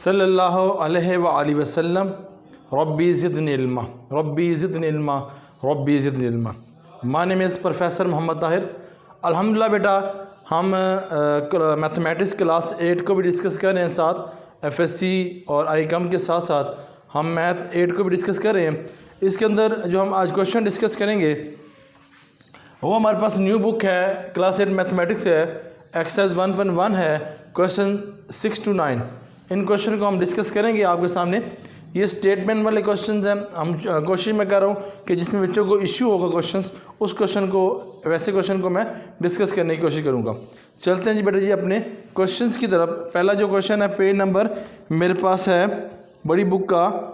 सल्लल्लाहु अलैहि व आलिहि वसल्लम रब्बी ज़िदनी इल्मा रब्बी ज़िदनी इल्मा रब्बी ज़िदनी इल्मा। My name is professor Mohammad Tahir. अल्हम्दुलिल्लाह बेटा, हम मैथमेटिक्स क्लास 8 को भी डिस्कस कर रहे हैं, साथ एफएससी और आईकॉम के साथ साथ हम मैथ 8 को भी डिस्कस कर रहे हैं। इसके अंदर जो हम आज क्वेश्चन डिस्कस करेंगे वो हमारे पास न्यू बुक है, क्लास 8 मैथमेटिक्स है, एक्सरसाइज 1.1 है, क्वेश्चन 6 to 9। इन क्वेश्चन को हम डिस्कस करेंगे आपके सामने। ये स्टेटमेंट वाले क्वेश्चंस हैं। हम कोशिश मैं कर रहा हूँ कि जिसमें बच्चों को इश्यू होगा क्वेश्चंस, उस क्वेश्चन को, वैसे क्वेश्चन को मैं डिस्कस करने की कोशिश करूँगा। चलते हैं जी बेटा जी अपने क्वेश्चंस की तरफ। पहला जो क्वेश्चन है, पेज नंबर मेरे पास है बड़ी बुक का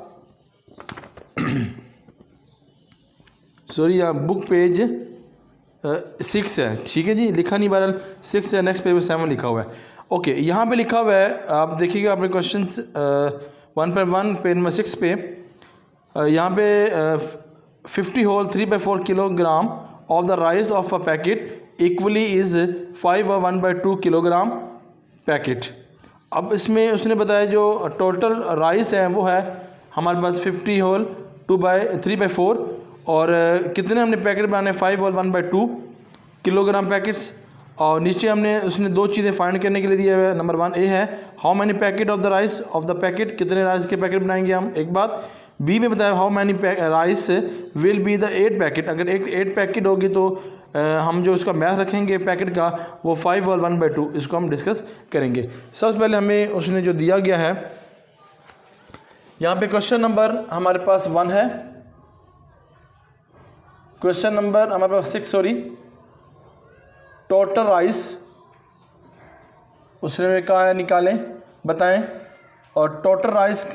सॉरी यहाँ बुक पेज 6 है, ठीक है जी, लिखा नहीं, बहरहाल 6 है, नेक्स्ट पेज पे 7 लिखा हुआ है। ओके, यहाँ पे लिखा हुआ है, आप देखिएगा अपने क्वेश्चन 1.1 पेज नंबर 6 पे, यहाँ पे 50 whole 3/4 kilogram of the rice of a packet equally is 5 और 1/2 किलोग्राम पैकेट। अब इसमें उसने बताया जो टोटल राइस है वो है हमारे पास 50 होल 3/4 और कितने हमने पैकेट बनाने, 5 और 1/2 किलोग्राम पैकेट्स। और नीचे हमने उसने दो चीज़ें फाइंड करने के लिए दिया हुआ है। नंबर 1 ए है how many packet of the rice of the packet, कितने राइस के पैकेट बनाएंगे हम, एक बात। बी में बताया how many rice will be the 8 packet, अगर 8 पैकेट होगी तो हम जो उसका मैथ रखेंगे पैकेट का वो 5 और 1/2, इसको हम डिस्कस करेंगे। सबसे पहले हमें उसने जो दिया गया है यहाँ पे क्वेश्चन नंबर हमारे पास 1 है, क्वेश्चन नंबर हमारे पास 6 सॉरी, टोटल राइस उसने कहा है निकालें, बताएं। और टोटल राइस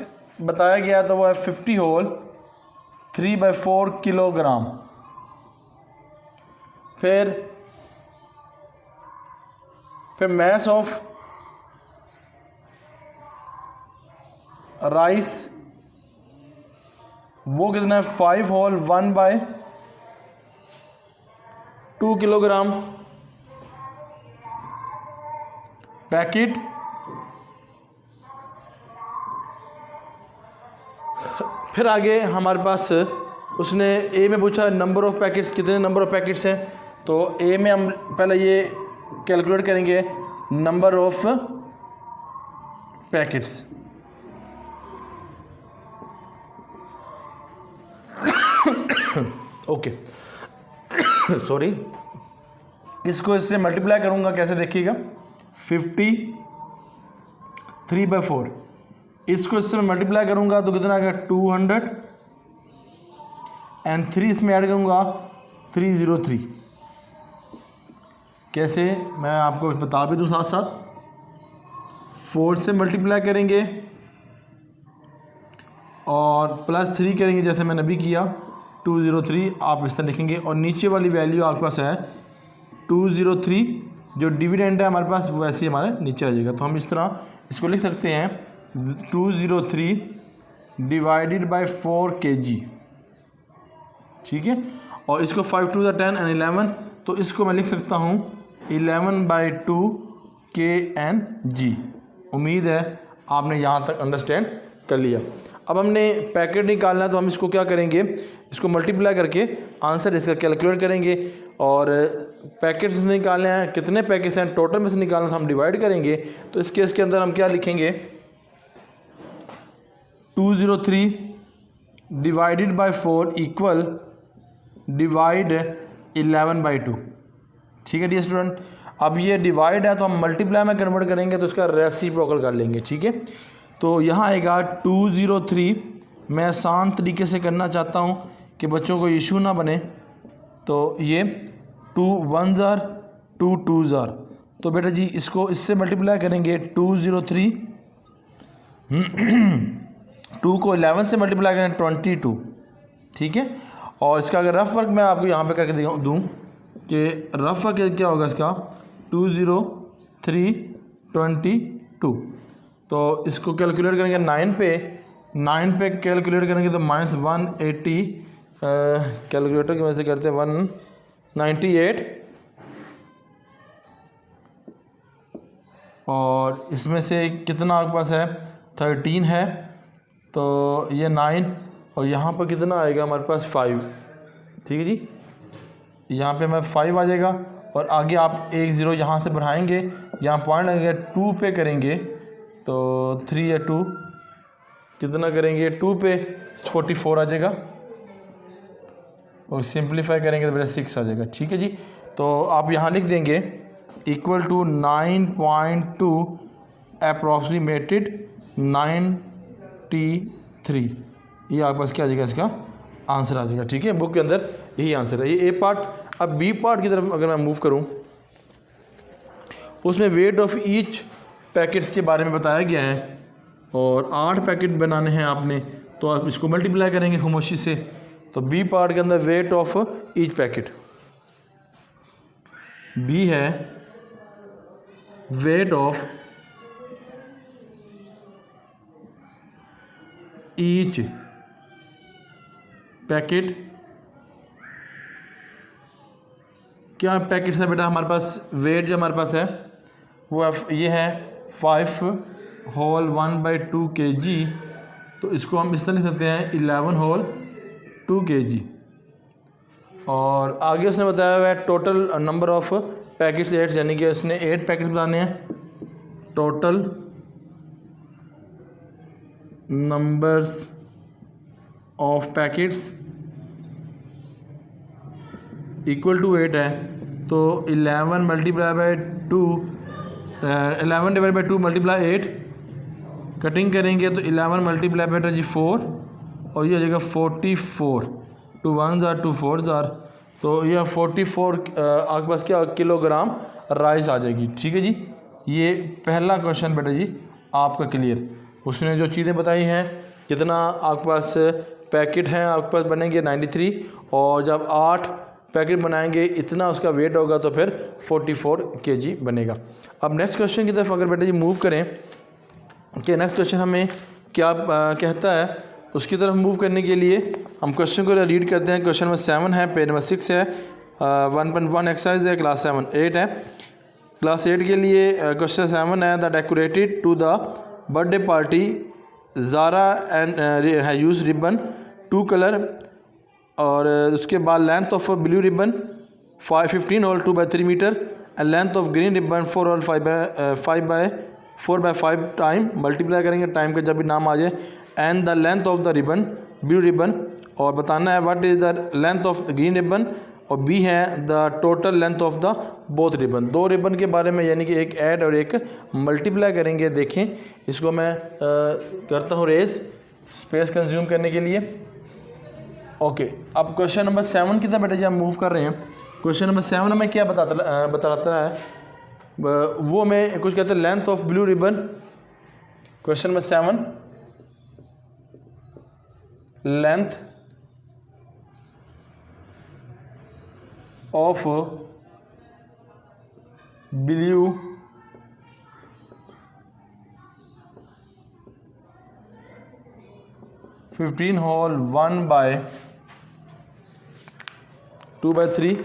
बताया गया तो वो है 50 होल 3/4 किलोग्राम। फिर मैस ऑफ राइस वो कितना है, 5 होल 1/2 किलोग्राम पैकेट। फिर आगे हमारे पास उसने ए में पूछा नंबर ऑफ़ पैकेट्स, कितने नंबर ऑफ़ पैकेट्स हैं, तो ए में हम पहले ये कैलकुलेट करेंगे number of packets. Okay sorry, इसको इससे मल्टीप्लाई करूँगा, कैसे देखिएगा, 50 3/4, इसको इससे मैं मल्टीप्लाई करूँगा तो कितना आएगा 200 एंड 3 इसमें ऐड करूँगा 303। कैसे मैं आपको बता भी दूँ, साथ साथ 4 से मल्टीप्लाई करेंगे और +3 करेंगे जैसे मैंने अभी किया, 203 आप इस तरह लिखेंगे। और नीचे वाली वैल्यू आपके पास है 203, जो डिविडेंड है हमारे पास वो ऐसे ही हमारे नीचे आ जाएगा। तो हम इस तरह इसको लिख सकते हैं 203 डिवाइडेड बाय 4 kg, ठीक है। और इसको 5 to the 10 and 11, तो इसको मैं लिख सकता हूँ 11/2 kg। उम्मीद है आपने यहाँ तक अंडरस्टैंड कर लिया। अब हमने पैकेट निकालना है तो हम इसको क्या करेंगे, इसको मल्टीप्लाई करके आंसर इसका कैलकुलेट करेंगे। और पैकेट निकालने हैं, कितने पैकेट्स हैं टोटल में से निकालना, तो हम डिवाइड करेंगे। तो इस केस के अंदर हम क्या लिखेंगे, 203 डिवाइडेड बाय 4 इक्वल डिवाइड 11/2, ठीक है डी स्टूडेंट। अब ये डिवाइड है तो हम मल्टीप्लाई में कन्वर्ट करेंगे तो इसका रेसिप्रोकल कर लेंगे, ठीक है। तो यहाँ आएगा 203, मैं आसान तरीके से करना चाहता हूँ कि बच्चों को इशू ना बने, तो ये 2 1s are 2 2s are, तो बेटा जी इसको इससे मल्टीप्लाई करेंगे 203 2 को 11 से मल्टीप्लाई करें 22, ठीक है। और इसका अगर रफ वर्क मैं आपको यहाँ पे करके दूँ कि रफ वर्क क्या होगा इसका, 203 22, तो इसको कैलकुलेट करेंगे 9 पे कैलकुलेट करेंगे तो -180, कैलकुलेटर की वजह से करते हैं 198, और इसमें से कितना आपके पास है 13 है, तो ये 9 और यहाँ पर कितना आएगा हमारे पास 5, ठीक है जी। यहाँ पे हमें 5 आ जाएगा और आगे आप 1 0 यहाँ से बढ़ाएंगे, यहाँ पॉइंट लगेगा 2 पे करेंगे तो 3 या 2 कितना करेंगे 2 पे 44 आ जाएगा और सिंप्लीफाई करेंगे तो मेरा 6 आ जाएगा, ठीक है जी। तो आप यहाँ लिख देंगे इक्वल टू 9.2 अप्रॉक्सीमेटेड 93, ये आपके पास क्या आ जाएगा, इसका आंसर आ जाएगा, ठीक है। बुक के अंदर यही आंसर है, ये ए पार्ट। अब बी पार्ट की तरफ अगर मैं मूव करूं, उसमें वेट ऑफ ईच पैकेट्स के बारे में बताया गया है और 8 पैकेट बनाने हैं आपने, तो आप इसको मल्टीप्लाई करेंगे खामोशी से। तो बी पार्ट के अंदर weight of each packet, B है वेट ऑफ ईच पैकेट। क्या पैकेट्स है बेटा हमारे पास, वेट जो हमारे पास है वो ये है 5 होल 1/2 kg, तो इसको हम इस तरह लिख सकते हैं 11 होल 2 kg। और आगे उसने बताया हुआ है टोटल नंबर ऑफ पैकेट्स 8, यानी कि उसने 8 पैकेट्स बताने हैं। Total numbers of packets equal to 8 है, तो 11 multiply by 2, 11 divide by 2 multiply 8, cutting करेंगे तो 11 मल्टीप्लाई बाई जी 4 और ये हो जाएगा 44, 2 1 जार 2 4 जार, तो यह 44 आपके पास क्या किलोग्राम राइस आ जाएगी, ठीक है जी। ये पहला क्वेश्चन बेटा जी आपका क्लियर। उसने जो चीज़ें बताई हैं, कितना आपके पास पैकेट हैं आपके पास बनेंगे 93, और जब 8 पैकेट बनाएंगे इतना उसका वेट होगा तो फिर 44 kg बनेगा। अब नेक्स्ट क्वेश्चन की तरफ अगर बेटा जी मूव करें कि नेक्स्ट क्वेश्चन हमें क्या कहता है, उसकी तरफ मूव करने के लिए हम क्वेश्चन को रीड करते हैं। क्वेश्चन नंबर 7 है, पेज नंबर 6 है, 1.1 एक्सरसाइज है, क्लास 7 8 है। क्लास 8 के लिए क्वेश्चन 7 है, the decorated to the birthday party Zara and है यूज रिबन 2 कलर, और उसके बाद length of blue ribbon 15 whole 2/3 metre and length of green ribbon 4 whole 4/5 time, multiply करेंगे टाइम का जब भी नाम आ जाए, and the length of the ribbon blue ribbon, और बताना है what is the length of the green ribbon, और बी है the total length of the both ribbon. 2 ribbon के बारे में, यानी कि एक ऐड और एक मल्टीप्लाई करेंगे। देखें इसको मैं करता हूँ रेस स्पेस कंज्यूम करने के लिए। ओके, अब क्वेश्चन नंबर 7 की तरफ बेटा जी हम मूव कर रहे हैं। क्वेश्चन नंबर 7 हमें क्या बताता है, वो हमें कुछ कहते हैं length of blue ribbon. Question number 7, length of blue (15 whole 1/2/3)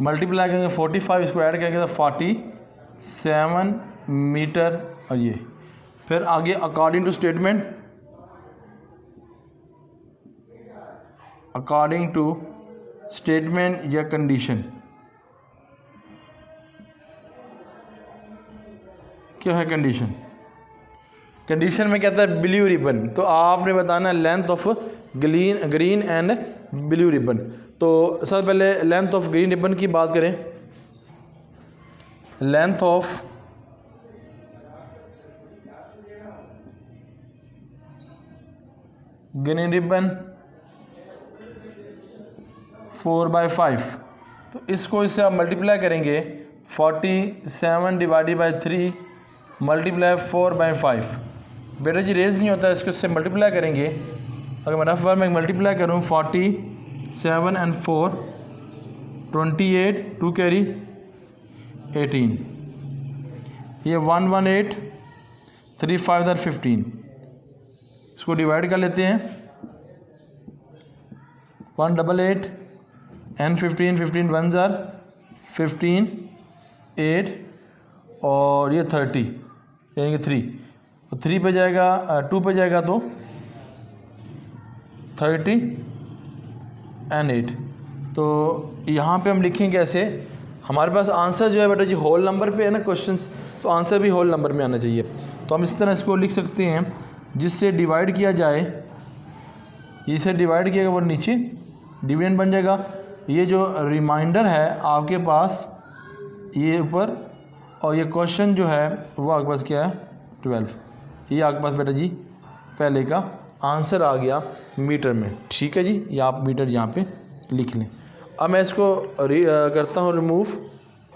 multiply करेंगे 45, इसको ऐड करेंगे तो 47 मीटर, और ये फिर आगे according to statement, according to statement या कंडीशन, क्या है कंडीशन। कंडीशन में कहता है ब्लू रिबन, तो आपने बताना है length of green and blue ribbon. तो सबसे पहले लेंथ ऑफ ग्रीन रिबन की बात करें। लेंथ ऑफ ग्रीन रिबन 4/5, तो इसको इससे आप मल्टीप्लाई करेंगे 47 डिवाइडेड बाई 3 मल्टीप्लाई 4/5। बेटा जी रेज नहीं होता है, इसको इससे मल्टीप्लाई करेंगे। अगर मैं रफ बार में मल्टीप्लाई करूँ 47 and 4 28, 2 कैरी 18, ये 118, 3 5 15, इसको डिवाइड कर लेते हैं 188 and 15 15 1 जार 15 8 और ये 30 यानी कि 3, तो 3 पे जाएगा 2 पे जाएगा तो 30 एंड 8। तो यहाँ पे हम लिखेंगे ऐसे, हमारे पास आंसर जो है बेटा जी होल नंबर पे है ना क्वेश्चंस, तो आंसर भी होल नंबर में आना चाहिए। तो हम इस तरह इसको लिख सकते हैं, जिससे डिवाइड किया जाए, इसे डिवाइड किया वो नीचे डिविडेंड बन जाएगा। ये जो रिमाइंडर है आपके पास ये ऊपर, और ये क्वेश्चन जो है वो आपके पास क्या है 12। ये आपके पास बेटा जी पहले का आंसर आ गया मीटर में। ठीक है जी, ये आप मीटर यहाँ पे लिख लें। अब मैं इसको करता हूँ remove.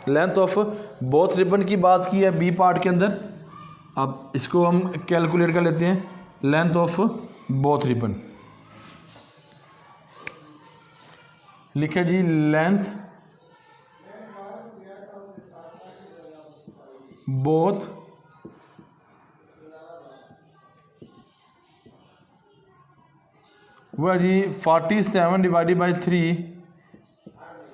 Length of both ribbon की बात की है बी पार्ट के अंदर। अब इसको हम कैलकुलेट कर लेते हैं, लेंथ ऑफ बोथ रिबन। लिखे जी लेंथ बोथ वह जी 47 डिवाइडेड बाई 3,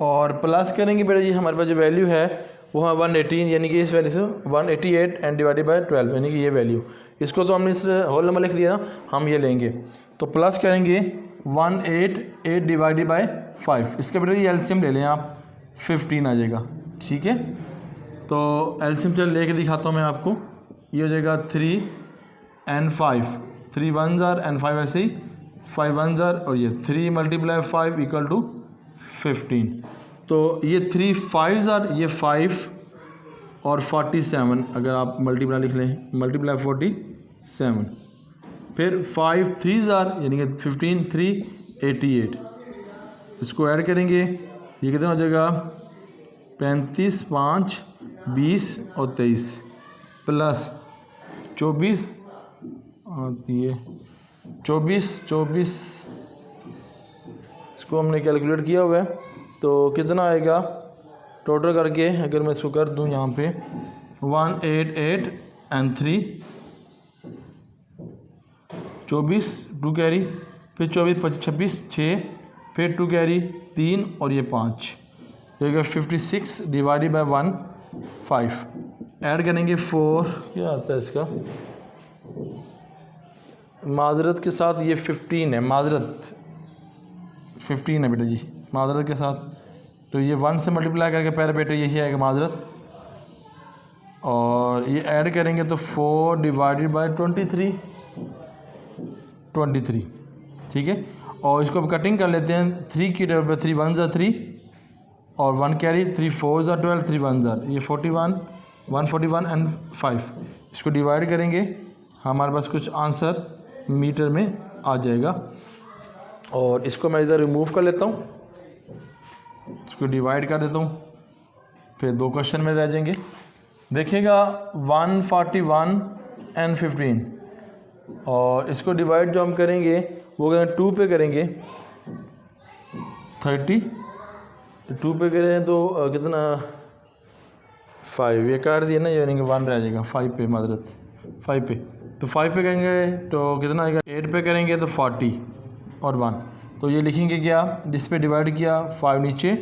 और प्लस करेंगे बेटा जी हमारे पास जो वैल्यू है वो है 118, यानी कि इस वैल्यू से 188 एंड डिवाइडेड बाई 12, यानी कि ये वैल्यू। इसको तो हमने इस होल नंबर लिख दिया ना, हम ये लेंगे तो प्लस करेंगे 188 डिवाइडेड बाई 5। इसका बेटा जी एलसीएम ले लें आप, 15 आ जाएगा। ठीक है, तो एलसीएम चल लेके दिखाता हूँ मैं आपको। ये हो जाएगा 3 एंड 5, 3 1 जार एंड 5 ऐसे ही 5 1 जार, और ये 3 × 5 इक्वल टू 15। तो ये 3 5 जार, ये 5 और 47, अगर आप मल्टीप्लाई लिख लें, मल्टीप्लाई 47, फिर 5 3 जार यानी कि 15 3 88। इसको ऐड करेंगे, ये कितना हो जाएगा 35 5 20 और 23 प्लस 24 आती है 24, इसको हमने कैलकुलेट किया हुआ है तो कितना आएगा टोटल करके, अगर मैं इसको कर दूं यहाँ पे 188 एंड 3, 24 2 कैरी, फिर 24 25 26 6, फिर 2 कैरी 3 और ये 5, ये 56 डिवाइडेड बाय 1 5। ऐड करेंगे 4, क्या आता है इसका माजरत के साथ, ये 15 है, माजरत 15 है बेटा जी माजरत के साथ। तो ये 1 से मल्टीप्लाई करके पहले बेटे यही आएगा माजरत, और ये ऐड करेंगे तो 4 डिवाइडेड बाय 23। ठीक है, और इसको अब कटिंग कर लेते हैं। 3 की टेबल पर 3 1 ज़ा 3 और 1 कैरी, 3 4 ज़ा 12, 3 1 ज़ा, ये 41 141 एंड 5। इसको डिवाइड करेंगे, हमारे पास कुछ आंसर मीटर में आ जाएगा। और इसको मैं इधर रिमूव कर लेता हूँ, इसको डिवाइड कर देता हूँ, फिर 2 क्वेश्चन में रह जाएंगे। देखिएगा 141 एंड 15, और इसको डिवाइड जो हम करेंगे वो 2 पे करेंगे 30, 2 पे करें तो कितना 5, ये काट दिया ना, यानी कि 1 रह जाएगा 5 पे, माजरत 5 पे। तो 5 पे करेंगे तो कितना आएगा, 8 पे करेंगे तो 40 और 1, तो ये लिखेंगे क्या, जिस पे डिवाइड किया 5 नीचे,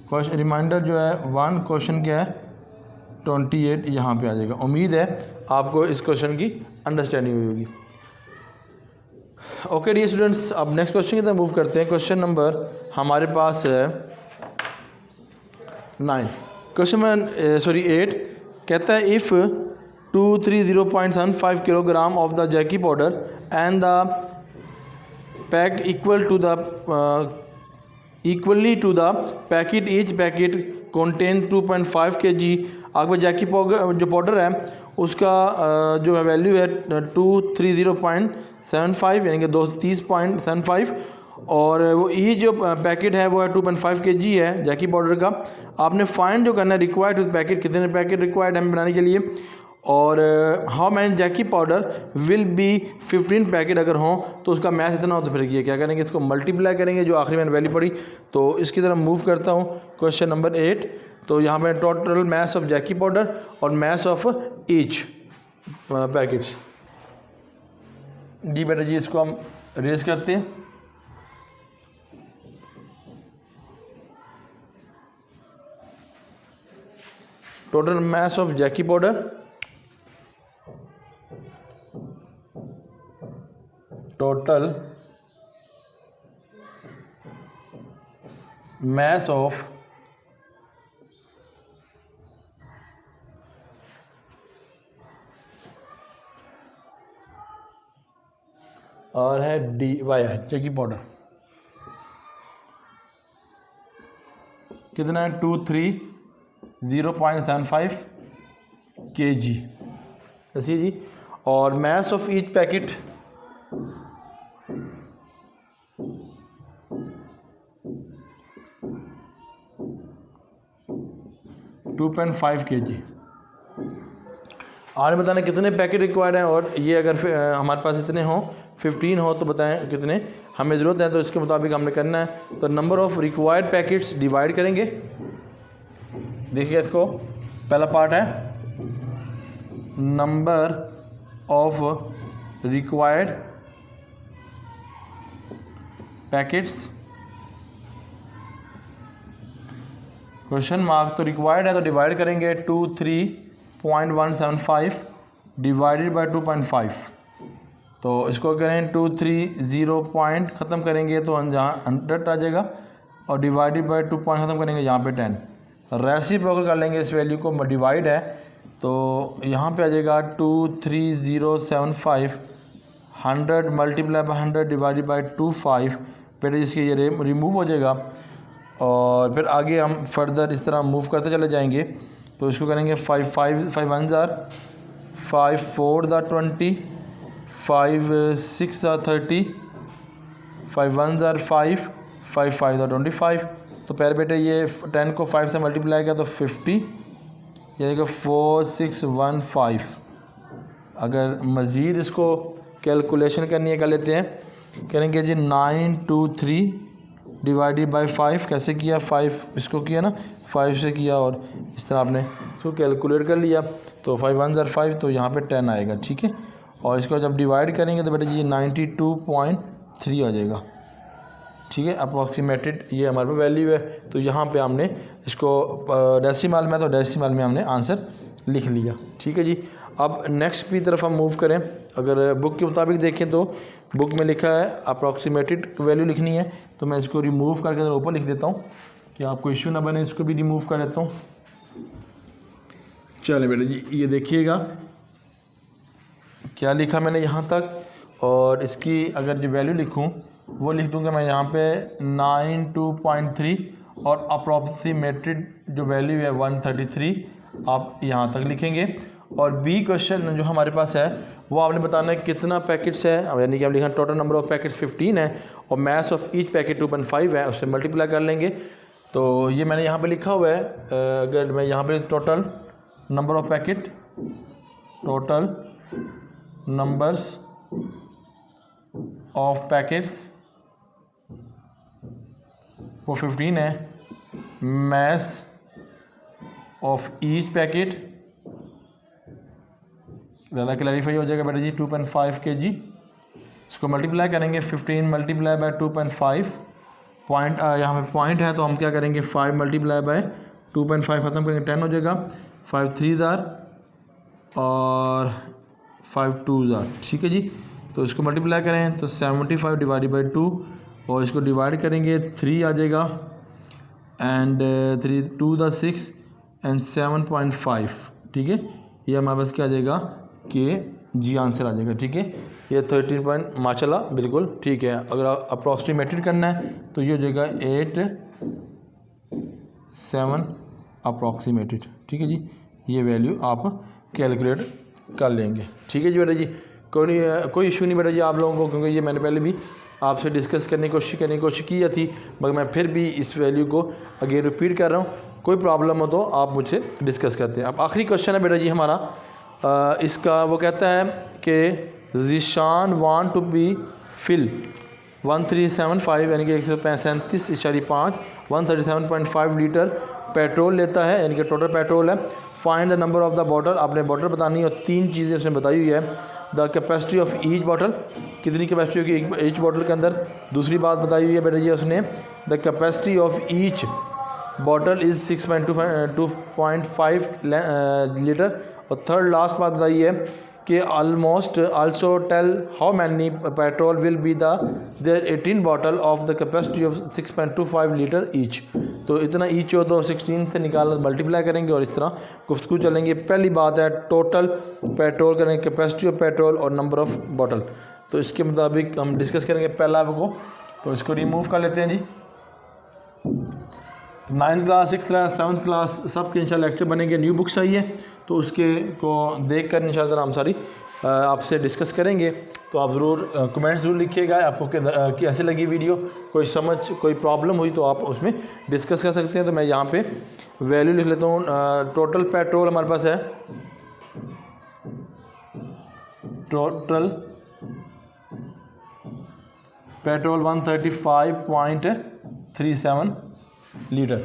क्वेश्चन रिमाइंडर जो है 1, क्वेश्चन क्या है 28 यहाँ पे आ जाएगा। उम्मीद है आपको इस क्वेश्चन की अंडरस्टैंडिंग हुई होगी। ओके डियर स्टूडेंट्स, अब नेक्स्ट क्वेश्चन की तरफ मूव करते हैं। क्वेश्चन नंबर हमारे पास है 9, क्वेश्चन 8 कहता है if 230.75 kilogram of the Jackie powder and the pack equally to the packet, each packet contain 2.5 kg। आगे जैकी पाउडर जो पाउडर है उसका जो है वैल्यू है 230.75 यानी कि 230.75, और वो ये जो पैकेट है वो है 2.5 kg है जैकी पाउडर का। आपने फाइंड जो करना है रिक्वायर्ड पैकेट, कितने पैकेट रिक्वायर्ड है बनाने के लिए, और how many Jackie powder will be 15 packet अगर हों तो उसका मैथ इतना हो। तो फिर ये क्या करेंगे, इसको मल्टीप्लाई करेंगे, जो आखिरी मैंने वैल्यू पड़ी। तो इसकी तरफ मूव करता हूँ क्वेश्चन नंबर 8। तो यहाँ पे total math of Jackie powder और मैथ ऑफ ईच पैकेट्स। जी बेटा जी, इसको हम रेज करते हैं। Total mass of Jackie powder, total mass of और है DY जैकी पाउडर कितना है 230.75 kg ऐसी जी। और mass of each packet 2.5 kg। आज बताना कितने पैकेट रिक्वायर्ड हैं, और ये अगर हमारे पास इतने हों 15 हो तो बताएं कितने हमें ज़रूरत है, तो इसके मुताबिक हमने करना है। तो number of required packets divide करेंगे। देखिए इसको, पहला पार्ट है number of required packets, question mark, तो रिक्वायर्ड है तो डिवाइड करेंगे 23.175 डिवाइडेड बाय 2.5, तो इसको करें 230 पॉइंट ख़त्म करेंगे तो जहाँ 100 आ जाएगा, और डिवाइडेड बाय 2 पॉइंट ख़त्म करेंगे यहाँ पे 10, रेसिप्रोकल कर लेंगे इस वैल्यू को, डिवाइड है तो यहाँ पे आ जाएगा 23075 100 मल्टीप्लाई बाय 100 डिवाइडेड बाय 25, फिर जिसके ये रिमूव हो जाएगा, और फिर आगे हम फर्दर इस तरह मूव करते चले जाएंगे। तो इसको करेंगे 5 1 ज़ार 5 4 ज़ार 20 5 6 ज़ार 30 5 1 ज़ार 5 5 5 ज़ार 25। तो प्यारे बेटे ये 10 को 5 से मल्टीप्लाई किया तो 50, ये 4615। अगर मज़ीद इसको कैलकुलेशन करनी है कर लेते हैं, करेंगे जी 923 डिवाइडेड बाय 5, कैसे किया 5 इसको किया ना 5 से किया, और इस तरह आपने इसको कैलकुलेट कर लिया, तो 5 1 ज़ार 5, तो यहाँ पे 10 आएगा, ठीक है। और इसको जब डिवाइड करेंगे तो बेटा जी 92.3 आ जाएगा, ठीक है, अप्रॉक्सीमेटेड ये हमारे पे वैल्यू है। तो यहाँ पे हमने इसको डेसिमल में, तो डेसिमल में हमने आंसर लिख लिया, ठीक है जी। अब नेक्स्ट की तरफ हम मूव करें। अगर बुक के मुताबिक देखें तो बुक में लिखा है अप्रॉक्सीमेटेड वैल्यू लिखनी है, तो मैं इसको रिमूव करके ऊपर लिख देता हूँ कि आपको इश्यू ना बने, इसको भी रिमूव कर देता हूँ। चलिए बेटा जी ये देखिएगा क्या लिखा मैंने यहाँ तक, और इसकी अगर जो वैल्यू लिखूँ वो लिख दूँगा मैं यहाँ पे 92.3, और अप्रॉक्सीमेटेड जो वैल्यू है 133 आप यहाँ तक लिखेंगे। और बी क्वेश्चन जो हमारे पास है वो आपने बताना है कितना पैकेट्स है, यानी कि हम लिखा टोटल नंबर ऑफ़ पैकेट्स 15 है, और मास ऑफ ईच पैकेट 2.5 है, उससे मल्टीप्लाई कर लेंगे। तो ये मैंने यहाँ पे लिखा हुआ है, अगर मैं यहाँ पे total number of packet, total numbers of packets वो 15 है, मास ऑफ ईच पैकेट ज़्यादा क्लैरिफाई हो जाएगा बेटा जी 2.5 kg, इसको मल्टीप्लाई करेंगे 15 मल्टीप्लाई बाय 2.5, पॉइंट यहाँ पे पॉइंट है तो हम क्या करेंगे 5 मल्टीप्लाई बाय 2.5 ख़त्म करेंगे 10 हो जाएगा, 5 3 ज़ार और 5 2 ज़ार, ठीक है जी। तो इसको मल्टीप्लाई करें तो 75 डिवाइडेड बाई 2, और इसको डिवाइड करेंगे 3 आ जाएगा, एंड 3 2 द 6 एंड 7.5, ठीक है। ये हमारे पास क्या आ जाएगा कि जी आंसर आ जाएगा, ठीक है। ये 13 पॉइंट माशाल्लाह बिल्कुल ठीक है। अगर अप्रॉक्सीमेटेड करना है तो ये हो जाएगा 8.7 अप्रॉक्सीमेटेड, ठीक है जी। ये वैल्यू आप कैलकुलेट कर लेंगे, ठीक है जी बेटा जी। कोई इशू नहीं बेटा जी आप लोगों को, क्योंकि ये मैंने पहले भी आपसे डिस्कस करने की कोशिश की थी, मगर मैं फिर भी इस वैल्यू को अगेन रिपीट कर रहा हूँ। कोई प्रॉब्लम हो तो आप मुझसे डिस्कस करते हैं। अब आखिरी क्वेश्चन है बेटा जी हमारा, इसका वो कहता है कि Zeeshan want to be fill 1375 यानी कि 137.5 137.5 लीटर पेट्रोल लेता है, यानी कि टोटल पेट्रोल है। Find the number of the bottle, आपने बॉटल बतानी है और 3 चीज़ें उसने बताई हुई है। The capacity of each bottle, कितनी कैपेसिटी होगी ईच बॉटल के अंदर। दूसरी बात बताई हुई है बेटा जी उसने the capacity of each bottle is 2.5 litre. और थर्ड लास्ट बात बताइए कि almost also tell how many petrol will be the there 18 bottle of the capacity of 6.25 litre each. तो इतना ईच हो तो 16 से निकाल मल्टीप्लाई करेंगे और इस तरह गुफ्तगू चलेंगे। पहली बात है टोटल पेट्रोल करेंगे, कैपेसिटी ऑफ पेट्रोल और नंबर ऑफ़ बॉटल। तो इसके मुताबिक हम डिस्कस करेंगे पहला को, तो इसको रिमूव कर लेते हैं जी। 9th class 6th class 7th class सब के इंशाल्लाह लेक्चर बनेंगे। न्यू बुक्स चाहिए तो उसके को देख कर इंशाल्लाह हम सारी आपसे डिस्कस करेंगे। तो आप ज़रूर कमेंट्स ज़रूर लिखिएगा आपको कैसे लगी वीडियो, कोई समझ कोई प्रॉब्लम हुई तो आप उसमें डिस्कस कर सकते हैं। तो मैं यहाँ पे वैल्यू लिख लेता हूँ। टोटल पेट्रोल हमारे पास है, टोटल पेट्रोल 135.37 लीटर,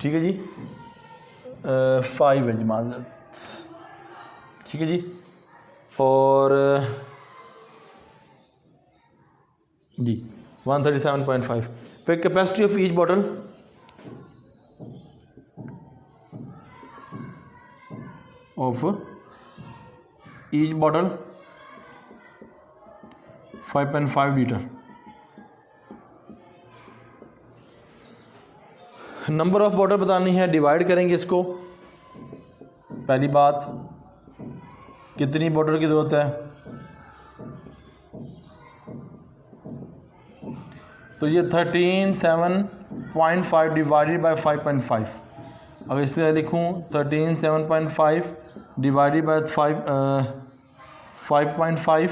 ठीक है जी। 5 है जी माज़रत, ठीक है जी। और जी 137.5 पे capacity of each bottle each bottle 5.5 litre. Number of bottle बतानी है, डिवाइड करेंगे इसको। पहली बात कितनी बॉटल की ज़रूरत है, तो ये 13.7.5 डिवाइडेड बाय 5.5। अगर इस तरह लिखूँ 13.7.5 डिवाइडेड बाय 5.5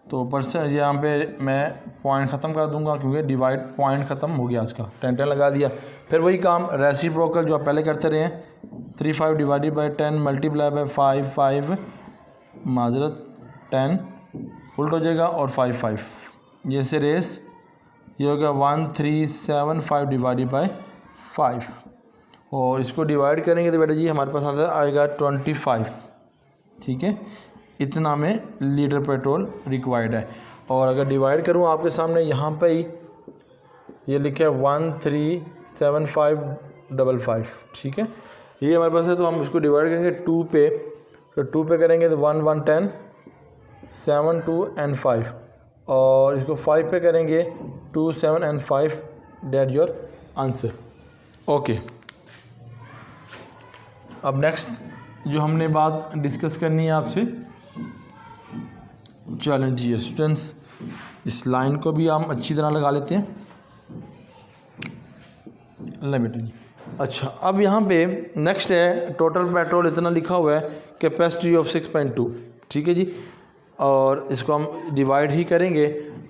तो परसेंट यहाँ पे मैं पॉइंट ख़त्म कर दूंगा क्योंकि डिवाइड पॉइंट ख़त्म हो गया, इसका 10 लगा दिया। फिर वही काम रेसिप्रोकल जो आप पहले करते रहे हैं, 35 डिवाइडेड बाय 10 मल्टीप्लाई बाय 5 माजरत 10 उल्ट हो जाएगा और 5 ये से रेस ये हो गया 1375 डिवाइडेड बाय 5। और इसको डिवाइड करेंगे तो बेटा जी हमारे पास आता आएगा 25, ठीक है। इतना में लीटर पेट्रोल रिक्वायर्ड है। और अगर डिवाइड करूँ आपके सामने यहाँ पे ही ये लिखा है 137555, ठीक है। ये हमारे पास है तो हम इसको डिवाइड करेंगे 2 पे, तो 2 पे करेंगे तो 1 1 10 7 2 and 5 और इसको 5 पे करेंगे 2 7 and 5 date your answer. Okay, अब नेक्स्ट जो हमने बात डिस्कस करनी है आपसे, चलें जी स्टूडेंट्स इस लाइन को भी हम अच्छी तरह लगा लेते हैं। लिमिटेड, अच्छा अब यहाँ पे नेक्स्ट है टोटल पेट्रोल इतना लिखा हुआ है, कैपेसिटी ऑफ 6.2, ठीक है जी। और इसको हम डिवाइड ही करेंगे।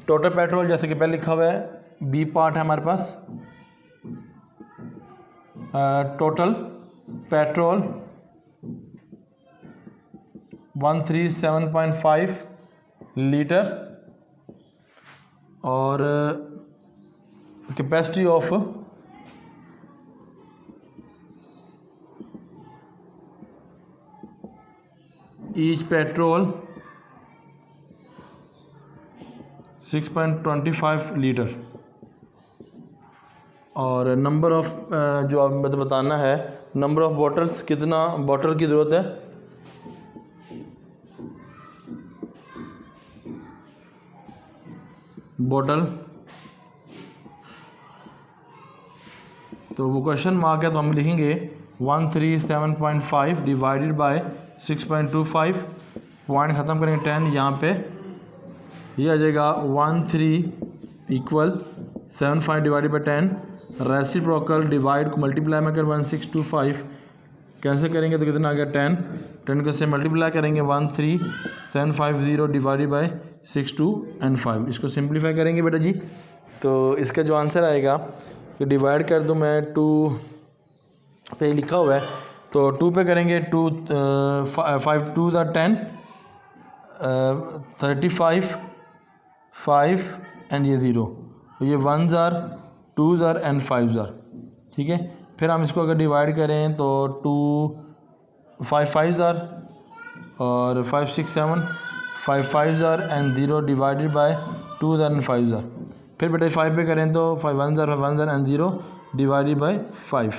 टोटल पेट्रोल जैसे कि पहले लिखा हुआ है, बी पार्ट है हमारे पास, टोटल पेट्रोल 137.5 लीटर और capacity of each petrol 6.25 litre. और नंबर ऑफ़ जो आप बताना है, नंबर ऑफ़ बॉटल्स, कितना बॉटल की ज़रूरत है, बॉटल, तो वो क्वेश्चन मार्क है तो हम लिखेंगे 137.5 डिवाइडेड बाय 6.25, पॉइंट ख़त्म करेंगे 10, यहाँ पे ये आ जाएगा 13 equal 75 divided by 10, reciprocal divide को मल्टीप्लाई में कर 1625 कैसे करेंगे तो कितना आ गया 10 को से मल्टीप्लाई करेंगे 13750 डिवाइडेड बाय 62 and 5। इसको सिंप्लीफाई करेंगे बेटा जी, तो इसका जो आंसर आएगा कि डिवाइड कर दूं मैं 2 पे लिखा हुआ है तो 2 पे करेंगे 2 5 2 10 35 5 एंड ये 0, तो ये 1s are 2s are and 5s are, ठीक है। फिर हम इसको अगर डिवाइड करें तो 2 5 5s are और 5 6 7 5 5s are and 0 divided by 2s are and 5s are। फिर बेटे 5 पे करें तो 5 1 ज़र एंड 0 डिवाइडेड बाई 5।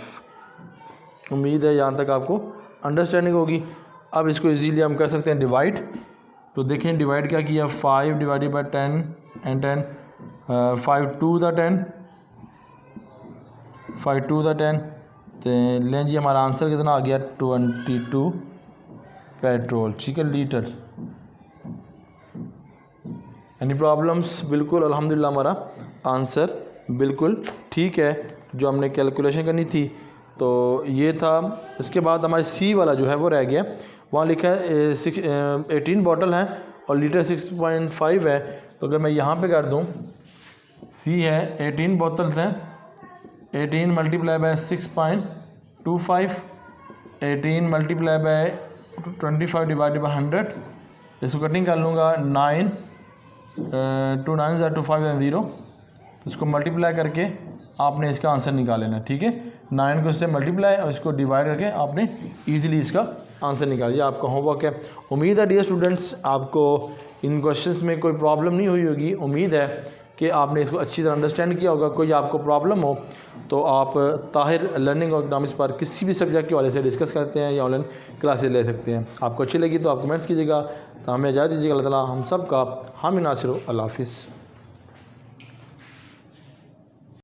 उम्मीद है यहाँ तक आपको अंडरस्टैंडिंग होगी। अब इसको इजीली हम कर सकते हैं डिवाइड। तो देखें डिवाइड क्या किया, 5 डिवाइडेड बाई 10 एंड 10, 5 2 दा 10, 5 2 दा 10। तो लें जी हमारा आंसर कितना आ गया 22 पेट्रोल, ठीक है, लीटर। Any problems? बिल्कुल अल्हम्दुलिल्लाह हमारा आंसर बिल्कुल ठीक है जो हमने कैलकुलेशन करनी थी। तो ये था। इसके बाद हमारे सी वाला जो है वो रह गया। वहाँ लिखा है 18 बॉटल हैं और लीटर 6.5 है। तो अगर मैं यहाँ पे कर दूँ, सी है 18 बोतल्स हैं, 18 multiply by 6.25, 18 multiply by 25 divided by 100। इसको कटिंग कर लूँगा, 9 2 9 ज़ा 2 5 0। इसको मल्टीप्लाई करके आपने इसका आंसर निकाल लेना, ठीक है। 9 को इससे मल्टीप्लाई और इसको डिवाइड करके आपने ईजिली इसका आंसर निकाल लिया। आपका होमवर्क है। उम्मीद है डियर स्टूडेंट्स आपको इन क्वेश्चंस में कोई प्रॉब्लम नहीं हुई होगी। उम्मीद है कि आपने इसको अच्छी तरह अंडरस्टैंड किया होगा। कोई आपको प्रॉब्लम हो तो आप ताहिर लर्निंग और इकनॉमिक्स पर किसी भी सब्जेक्ट के वाले से डिस्कस करते हैं या ऑनलाइन क्लासेस ले सकते हैं। आपको अच्छी लगी तो आप कमेंट्स कीजिएगा। तो हमें इजाज़त दीजिएगा। अल्लाह ताला हम सब का हामी नासिर। अल्लाह हाफिज़।